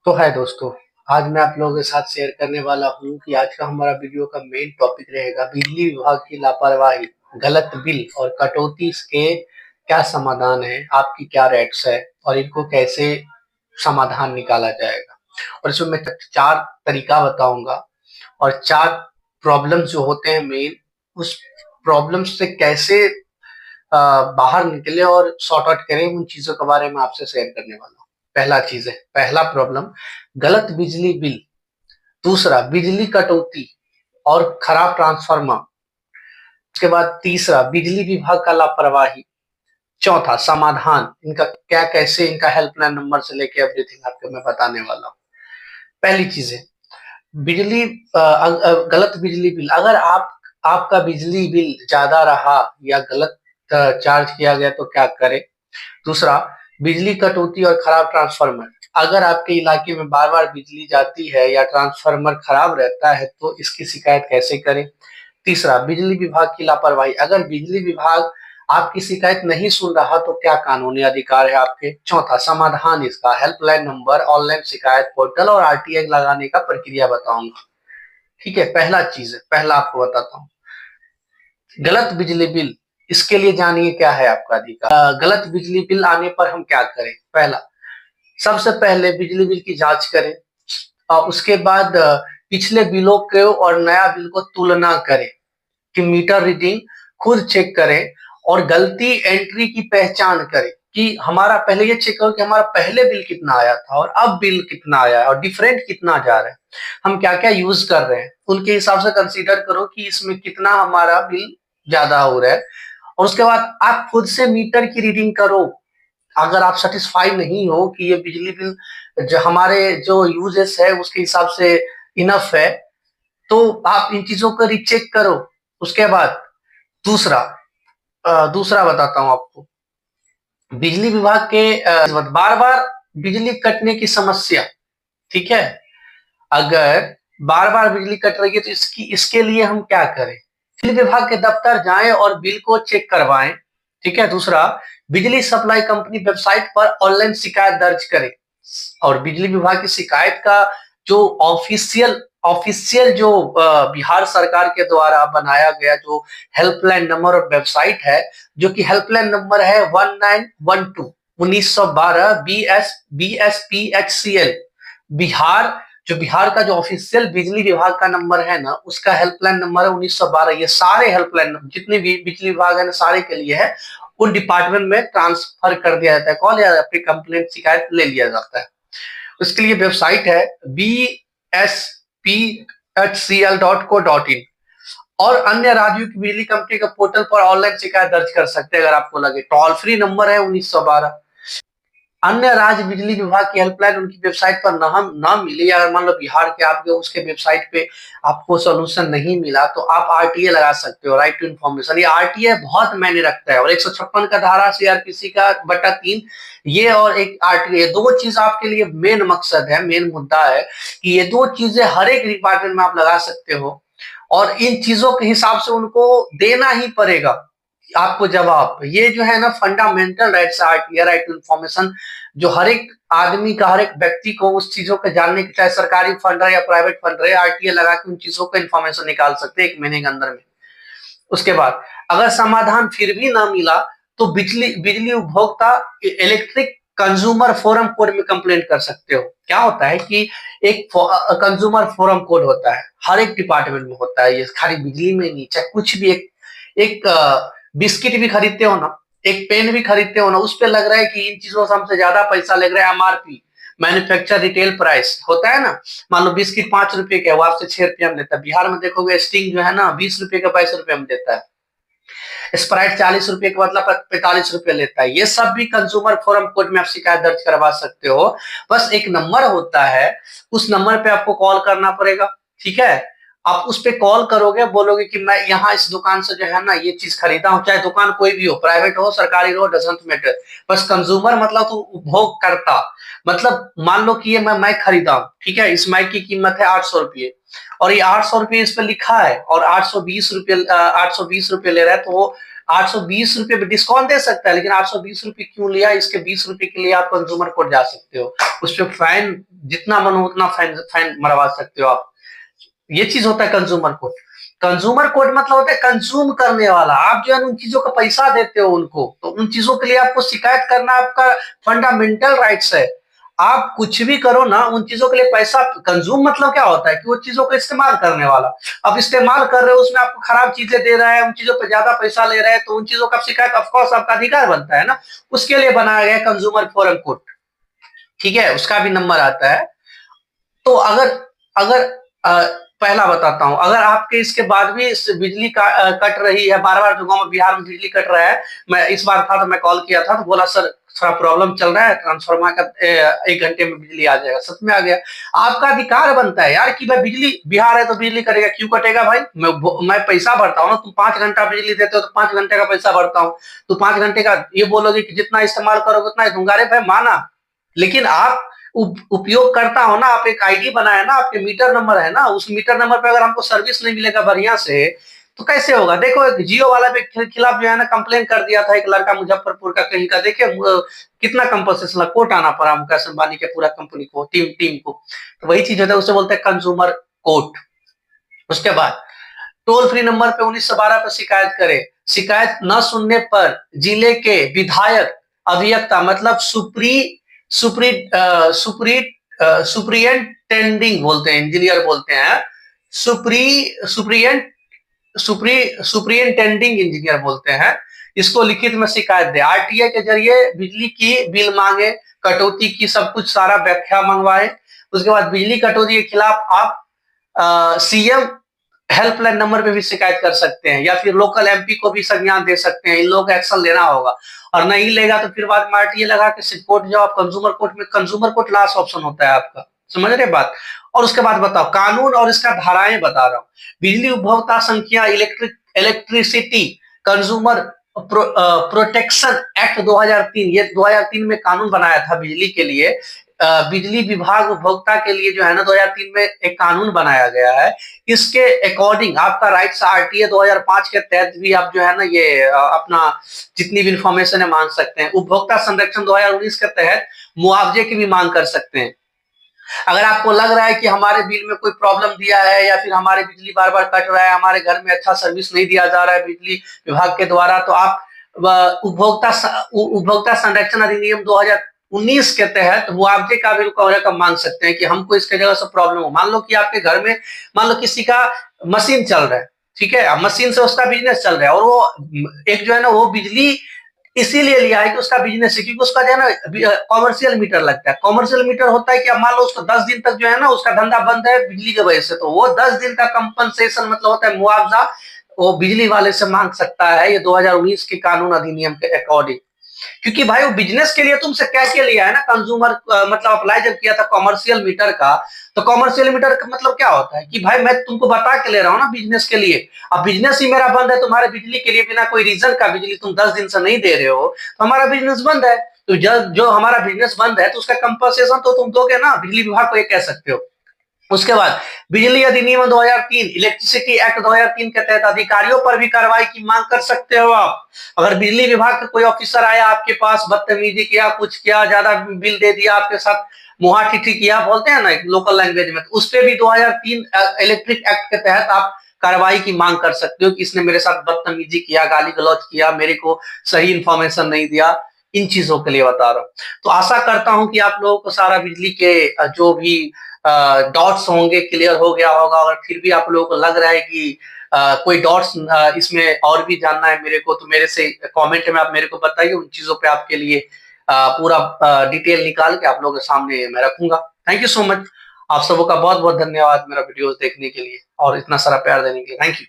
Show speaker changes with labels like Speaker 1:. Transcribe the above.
Speaker 1: तो है दोस्तों, आज मैं आप लोगों के साथ शेयर करने वाला हूँ कि आज का हमारा वीडियो का मेन टॉपिक रहेगा बिजली विभाग की लापरवाही, गलत बिल और कटौती के क्या समाधान है, आपकी क्या रेट्स है और इनको कैसे समाधान निकाला जाएगा। और इसमें मैं चार तरीका बताऊंगा और चार प्रॉब्लम्स जो होते हैं मेन, उस प्रॉब्लम्स से कैसे बाहर निकले और सॉर्ट आउट करें, उन चीजों के बारे में आपसे शेयर करने वाला हूँ। पहला प्रॉब्लम गलत बिजली बिल, दूसरा बिजली कटौती और खराब ट्रांसफार्मर, उसके बाद तीसरा बिजली विभाग का लापरवाही, चौथा समाधान इनका क्या, कैसे इनका हेल्पलाइन नंबर से लेके एवरीथिंग आपको मैं बताने वाला हूँ। पहली चीज है बिजली गलत बिजली बिल। अगर आपका बिजली बिल ज्यादा रहा या गलत चार्ज किया गया तो क्या करें। दूसरा बिजली कटौती और खराब ट्रांसफार्मर, अगर आपके इलाके में बार बार बिजली जाती है या ट्रांसफार्मर खराब रहता है तो इसकी शिकायत कैसे करें। तीसरा बिजली विभाग की लापरवाही, अगर बिजली विभाग आपकी शिकायत नहीं सुन रहा तो क्या कानूनी अधिकार है आपके। चौथा समाधान, इसका हेल्पलाइन नंबर, ऑनलाइन शिकायत पोर्टल और आरटीआई लगाने का प्रक्रिया बताऊंगा। ठीक है, पहला आपको बताता हूँ गलत बिजली बिल। इसके लिए जानिए क्या है आपका अधिकार। गलत बिजली बिल आने पर हम क्या करें। पहला, सबसे पहले बिजली बिल की जांच करें और उसके बाद पिछले बिलों के और नया बिल को तुलना करें कि मीटर रीडिंग खुद चेक करें और गलती एंट्री की पहचान करें कि हमारा पहले ये चेक करो कि हमारा पहले बिल कितना आया था और अब बिल कितना आया है और डिफरेंट कितना जा रहा है, हम क्या क्या यूज कर रहे हैं, उनके हिसाब से कंसीडर करो कि इसमें कितना हमारा बिल ज्यादा हो रहा है। और उसके बाद आप खुद से मीटर की रीडिंग करो। अगर आप सेटिस्फाई नहीं हो कि ये बिजली बिल जो हमारे जो यूजेस है उसके हिसाब से इनफ है, तो आप इन चीजों को रीचेक करो। उसके बाद दूसरा दूसरा बताता हूं आपको, बिजली विभाग के बार बार बिजली कटने की समस्या। ठीक है, अगर बार बार बिजली कट रही है तो इसके लिए हम क्या करें। बिजली विभाग के दफ्तर जाएं और बिल को चेक करवाएं। ठीक है, दूसरा बिजली सप्लाई कंपनी वेबसाइट पर ऑनलाइन शिकायत दर्ज करें। और बिजली विभाग की शिकायत का जो ऑफिशियल ऑफिशियल जो बिहार सरकार के द्वारा बनाया गया जो हेल्पलाइन नंबर और वेबसाइट है, जो कि हेल्पलाइन नंबर है 1912 BSPHCL। बिहार का जो ऑफिशियल बिजली विभाग का नंबर है ना, उसका हेल्पलाइन नंबर है 1912। ये सारे हेल्पलाइन जितने भी बिजली विभाग है ना, सारे के लिए है। उन डिपार्टमेंट में ट्रांसफर कर दिया जाता है कॉल या आपकी कंप्लेंट शिकायत ले लिया जाता है। उसके लिए वेबसाइट है bspHCL.co.in। और अन्य राज्यों की बिजली कंपनी के पोर्टल पर ऑनलाइन शिकायत दर्ज कर सकते हैं अगर आपको लगे। टोल फ्री नंबर है 1912। अन्य राज्य बिजली विभाग की हेल्पलाइन उनकी वेबसाइट पर ना मिले, या मान लो बिहार के आपके उसके वेबसाइट पे आपको सोल्यूशन नहीं मिला तो आप आरटीए लगा सकते हो, राइट टू इन्फॉर्मेशन। ये आरटीए बहुत मायने रखता है। और 156 का धारा सीआरपीसी का बटा 3, ये और एक आरटीए, दो चीज आपके लिए मेन मकसद है, मेन मुद्दा है कि ये दो चीजें हर एक डिपार्टमेंट में आप लगा सकते हो और इन चीजों के हिसाब से उनको देना ही पड़ेगा आपको जवाब। ये जो है ना fundamental rights, RTA, right to information, जो हर एक आदमी का, हर एक व्यक्ति को उस चीजों को जानने की, चाहे सरकारी फंड रहे या प्राइवेट फंड रहे, आरटीए लगा के उन चीजों को इन्फॉर्मेशन निकाल सकते हैं 1 महीने के अंदर में। उसके बाद अगर समाधान फिर भी ना मिला तो बिजली बिजली उपभोक्ता इलेक्ट्रिक कंज्यूमर फोरम कोड में कंप्लेंट कर सकते हो। क्या होता है कि एक कंज्यूमर फोरम कोड होता है, हर एक डिपार्टमेंट में होता है, ये खाली बिजली में नहीं, चाहे कुछ भी। एक बिस्किट भी खरीदते हो ना, एक पेन भी खरीदते हो ना, उस पे लग रहा है कि इन चीजों से हमसे ज्यादा पैसा लग रहा है, एमआरपी, मैन्युफैक्चर रिटेल प्राइस होता है ना। मान लो बिस्किट 5 रुपए का है, वो आपसे 6 रुपया में देता है। बिहार में देखोगे स्टिंग जो है ना 20 रुपए का 22 रुपए में देता है। स्प्राइट 40 रुपए का मतलब 45 रुपए लेता है। ये सब भी कंज्यूमर फोरम कोर्ट में आप शिकायत दर्ज करवा सकते हो। बस एक नंबर होता है, उस नंबर पे आपको कॉल करना पड़ेगा। ठीक है, आप उस पे कॉल करोगे, बोलोगे कि मैं यहाँ इस दुकान से जो है ना ये चीज खरीदा हूँ, चाहे दुकान कोई भी हो, प्राइवेट हो सरकारी हो, डजंट मैटर। बस कंज्यूमर मतलब तो उपभोग करता, मतलब मान लो कि ये मैं खरीदा हूँ। ठीक है, इस माइक की कीमत है 800 रुपये और ये 800 रुपये इस पे लिखा है और 820 रुपये ले रहा है, तो वो 820 रुपये में डिस्काउंट दे सकता है, लेकिन 820 रुपये क्यों लिया, इसके 20 रुपये के लिए आप कंज्यूमर कोर्ट जा सकते हो, उस पर फाइन जितना मन हो उतना फाइन मरवा सकते हो आप। ये चीज होता है कंज्यूमर कोर्ट। कंज्यूमर कोर्ट मतलब होता है कंज्यूम करने वाला, आप जो है उन चीजों का पैसा देते हो उनको, तो उन चीजों के लिए आपको शिकायत करना आपका फंडामेंटल राइट्स है। आप कुछ भी करो ना, उन चीजों के लिए पैसा, कंज्यूम मतलब क्या होता है कि वो चीजों को इस्तेमाल करने वाला, अब इस्तेमाल कर रहे हो उसमें आपको खराब चीजें दे रहा है, उन चीजों पे ज्यादा पैसा ले रहा है, तो उन चीजों का शिकायत ऑफकोर्स आपका अधिकार बनता है ना, उसके लिए बनाया गया कंज्यूमर फोरम कोर्ट। ठीक है, उसका भी नंबर आता है। तो अगर अगर पहला बताता हूं, अगर आपके इसके बाद भी बिजली कट रही है, बार बार जो गांव में बिहार में बिजली कट रहा है, मैं इस बार था तो मैं कॉल किया था तो बोला सर थोड़ा प्रॉब्लम चल रहा है, ट्रांसफार्मर का 1 घंटे में बिजली आ जाएगा, सच में आ गया। आपका अधिकार बनता है यार कि भाई बिजली बिहार है तो बिजली कटेगा, क्यों कटेगा भाई, मैं पैसा भरता हूँ ना, तुम 5 घंटा बिजली देते हो तो 5 घंटे का पैसा भरता हूँ, तो 5 घंटे का ये बोलोगे कि जितना इस्तेमाल करोगे उतना ही दूंगा, अरे भाई माना, लेकिन आप उपयोग करता हो ना, आप एक आईडी बनाया ना, आपके मीटर नंबर है ना, उस मीटर नंबर पे अगर हमको सर्विस नहीं मिलेगा बढ़िया से तो कैसे होगा। देखो एक जियो वाला के खिलाफ जो है ना कंप्लेन कर दिया था एक लड़का मुजफ्फरपुर का कहीं का, देखिए कितना कंपनसेशन कोर्ट आना पड़ा मुकेश अंबानी के पूरा कंपनी को, टीम को, तो वही चीज होता है, उसे बोलते हैं कंज्यूमर कोर्ट। उसके बाद टोल फ्री नंबर पे 1912 पर शिकायत करें, शिकायत न सुनने पर जिले के विधायक अभियंता मतलब सुप्री सुप्री सुप्रियंटेंडिंग बोलते हैं, इंजीनियर बोलते हैं, सुप्री सुप्रियंट सुप्री सुप्रियंटेंडिंग इंजीनियर बोलते हैं, इसको लिखित में शिकायत दे, आरटीए के जरिए बिजली की बिल मांगे, कटौती की सब कुछ सारा व्याख्या मंगवाए। उसके बाद बिजली कटौती के खिलाफ आप सीएम हेल्पलाइन नंबर पे भी शिकायत कर सकते हैं, या फिर लोकल एमपी को भी संज्ञान दे सकते हैं, इन लोगों को एक्शन लेना होगा, और नहीं लेगा तो फिर बाद में आरटीए लगा के कोर्ट जाओ आप, कंज्यूमर कोर्ट में, कंज्यूमर कोर्ट लास्ट ऑप्शन होता है आपका, समझ रहे बात। और उसके बाद बताओ कानून और इसका धाराएं बता रहा हूं, बिजली उपभोक्ता संख्या इलेक्ट्रिसिटी कंज्यूमर प्रोटेक्शन एक्ट 2003, ये 2003 में कानून बनाया था बिजली के लिए, बिजली विभाग उपभोक्ता के लिए जो है ना 2003 में एक कानून बनाया गया है, इसके अकॉर्डिंग आपका राइट्स आरटीए 2005 के तहत भी आप जो है ना ये अपना जितनी भी इंफॉर्मेशन है मांग सकते हैं, उपभोक्ता संरक्षण 2019 के तहत मुआवजे की भी मांग कर सकते हैं। अगर आपको लग रहा है कि हमारे बिल में कोई प्रॉब्लम दिया है, या फिर हमारे बिजली बार बार कट रहा है, हमारे घर में अच्छा सर्विस नहीं दिया जा रहा है बिजली विभाग के द्वारा, तो आप उपभोक्ता संरक्षण अधिनियम 2019 के तहत मुआवजे का भी रकम मांग सकते हैं कि हमको इसके जगह से प्रॉब्लम हो। मान लो कि आपके घर में मान लो किसी का मशीन चल रहा है, ठीक है, मशीन से उसका बिजनेस चल रहा है, और वो एक जो है ना वो बिजली इसीलिए लिया है कि उसका बिजनेस है, क्योंकि उसका जो है ना कॉमर्शियल मीटर लगता है, कॉमर्शियल मीटर होता है कि अब मान लो उसको 10 दिन तक जो है ना उसका धंधा बंद है बिजली की वजह से, तो वो 10 दिन का कंपनसेशन मतलब होता है मुआवजा, वो बिजली वाले से मांग सकता है, ये 2019 के कानून अधिनियम के अकॉर्डिंग, क्योंकि भाई वो बिजनेस के लिए तुमसे कह के लिया है ना कंज्यूमर, मतलब अप्लाई जब किया था कॉमर्शियल मीटर का, तो कॉमर्शियल मीटर का मतलब क्या होता है कि भाई मैं तुमको बता के ले रहा हूँ ना बिजनेस के लिए, अब बिजनेस ही मेरा बंद है, तुम्हारे बिजली के लिए बिना कोई रीजन का बिजली तुम 10 दिन से नहीं दे रहे हो, तो हमारा बिजनेस बंद है, तो जो हमारा बिजनेस बंद है तो उसका कंपनसेशन तो तुम दोगे ना, बिजली विभाग को ये कह सकते हो। उसके बाद बिजली अधिनियम 2003 इलेक्ट्रिसिटी एक्ट 2003 के तहत अधिकारियों पर भी कार्रवाई की मांग कर सकते हो आप। अगर बिजली विभाग का कोई ऑफिसर आया आपके पास, बदतमीजी किया, कुछ किया, ज्यादा बिल दे दिया, आपके साथ मुहा ठिठी किया बोलते हैं ना लोकल लैंग्वेज में, तो उस पर भी 2003 इलेक्ट्रिक एक्ट के तहत आप कार्रवाई की मांग कर सकते हो कि इसने मेरे साथ बदतमीजी किया, गाली गलौज किया, मेरे को सही इंफॉर्मेशन नहीं दिया, इन चीजों के लिए बता रहा हूँ। तो आशा करता हूं कि आप लोगों को सारा बिजली के जो भी डॉट्स होंगे क्लियर हो गया होगा, और फिर भी आप लोगों को लग रहा है कि कोई डॉट्स इसमें और भी जानना है मेरे को, तो मेरे से कमेंट में आप मेरे को बताइए, उन चीजों पे आपके लिए पूरा डिटेल निकाल के आप लोगों के सामने मैं रखूंगा। थैंक यू सो मच, आप सबों का बहुत बहुत धन्यवाद मेरा वीडियो देखने के लिए और इतना सारा प्यार देने के लिए, थैंक यू।